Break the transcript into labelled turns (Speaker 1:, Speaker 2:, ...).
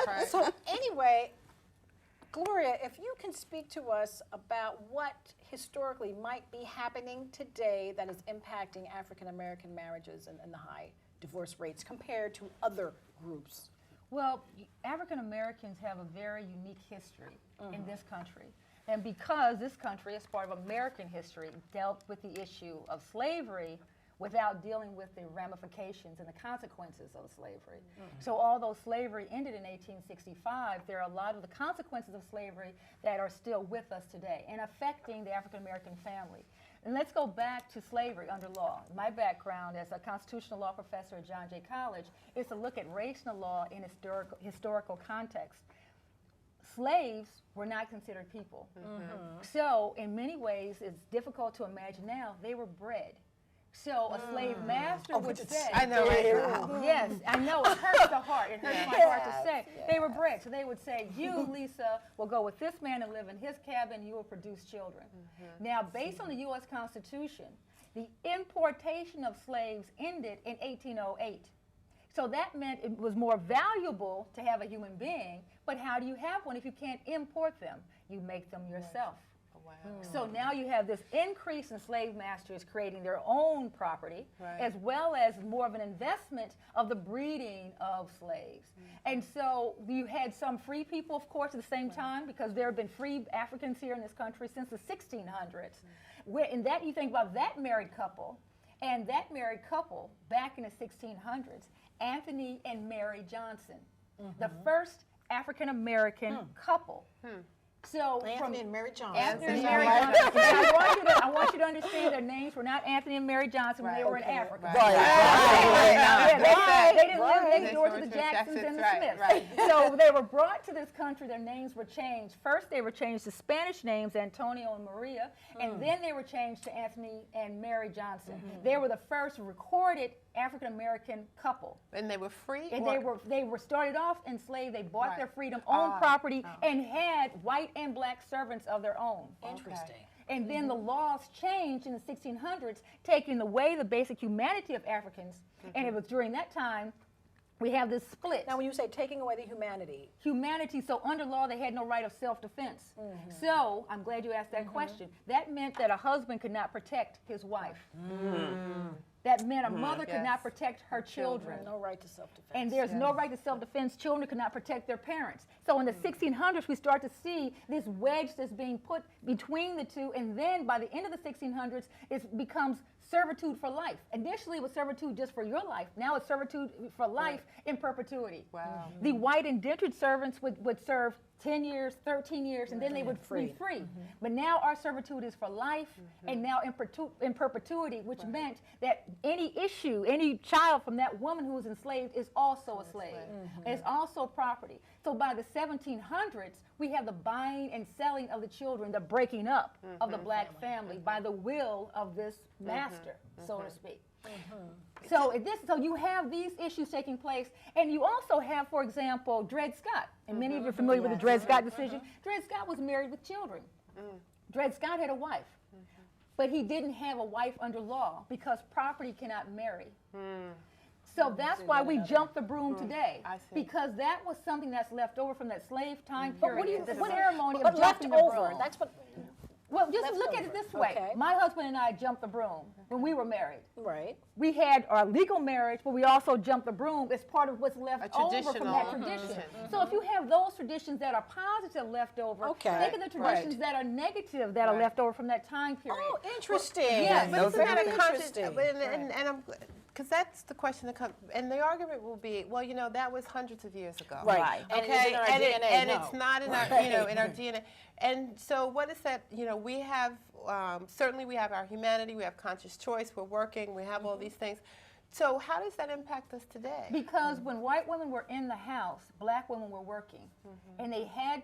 Speaker 1: Right.
Speaker 2: So anyway, Gloria, if you can speak to us about what historically might be happening today that is impacting African American marriages and the high divorce rates compared to other groups.
Speaker 3: Well, African Americans have a very unique history in this country. And because this country, as part of American history, dealt with the issue of slavery without dealing with the ramifications and the consequences of slavery. So although slavery ended in 1865, there are a lot of the consequences of slavery that are still with us today and affecting the African American family. And let's go back to slavery under law. My background as a constitutional law professor at John Jay College is to look at race and the law in historical context. Slaves were not considered people. So in many ways, it's difficult to imagine now, they were bred. So a slave master would say,
Speaker 1: I know, right?
Speaker 3: yes, I know, it hurts the heart. It hurts my heart to say. They were bred. So they would say, you, Lisa, will go with this man and live in his cabin. You will produce children. Now, based on the U.S. Constitution, the importation of slaves ended in 1808. So that meant it was more valuable to have a human being. But how do you have one if you can't import them? You make them yourself.
Speaker 1: Wow.
Speaker 3: So now you have this increase in slave masters creating their own property, as well as more of an investment of the breeding of slaves. And so you had some free people, of course, at the same time, because there have been free Africans here in this country since the 1600s. Where in that you think about that married couple, and that married couple back in the 1600s, Anthony and Mary Johnson, the first African American couple. So
Speaker 2: Anthony and Mary Johnson.
Speaker 3: Anthony and Mary Johnson. I want you to understand their names were not Anthony and Mary Johnson when they were in Africa. They didn't live next door to the Jacksons and the Smiths. So they were brought to this country, their names were changed. First they were changed to Spanish names, Antonio and Maria, and then they were changed to Anthony and Mary Johnson. They were the first recorded African American couple.
Speaker 1: And they were free?
Speaker 3: And they were started off enslaved, they bought their freedom, owned property, and had white and black servants of their own.
Speaker 2: Interesting.
Speaker 3: And then the laws changed in the 1600s, taking away the basic humanity of Africans, and it was during that time we have this split.
Speaker 2: Now, when you say taking away the humanity,
Speaker 3: So under law, they had no right of self-defense. So I'm glad you asked that question. That meant that a husband could not protect his wife. That meant a mother could not protect her children.
Speaker 2: no right to self-defense.
Speaker 3: And there's no right to self-defense. Children could not protect their parents. So in the 1600s, we start to see this wedge that's being put between the two. And then by the end of the 1600s, it becomes servitude for life. Initially, it was servitude just for your life. Now it's servitude for life in perpetuity.
Speaker 1: Wow.
Speaker 3: The white indentured servants would serve 10 years, 13 years, and then they would be free. But now our servitude is for life, and now in perpetuity, which meant that any child from that woman who was enslaved is also a slave. It's also property. So by the 1700s, we have the buying and selling of the children, the breaking up of the black family by the will of this master, so to speak. So you have these issues taking place, and you also have, for example, Dred Scott. And many of you are familiar with the Dred Scott decision. Dred Scott was married with children. Dred Scott had a wife, but he didn't have a wife under law because property cannot marry. So that's why we jump the broom today, because that was something that's left over from that slave time period. The ceremony of jumping the broom.
Speaker 2: That's what.
Speaker 3: Well, just look at it this way.
Speaker 2: Okay.
Speaker 3: My husband and I jumped the broom when we were married.
Speaker 2: Right.
Speaker 3: We had our legal marriage, but we also jumped the broom as part of what's left over from that tradition. So if you have those traditions that are positive left over, think of the traditions that are negative that are left over from that time period.
Speaker 2: Oh, interesting.
Speaker 3: Yes,
Speaker 1: But isn't that a
Speaker 2: interesting.
Speaker 1: because that's the question that comes, and the argument will be, well, you know, that was hundreds of years ago.
Speaker 2: Right.
Speaker 1: Okay.
Speaker 2: And it isn't in our DNA,
Speaker 1: and it's not in our, you know, in our DNA. And so what is that, you know, we have, certainly we have our humanity, we have conscious choice, we're working, we have all these things. So how does that impact us today?
Speaker 3: Because when white women were in the house, black women were working, and they had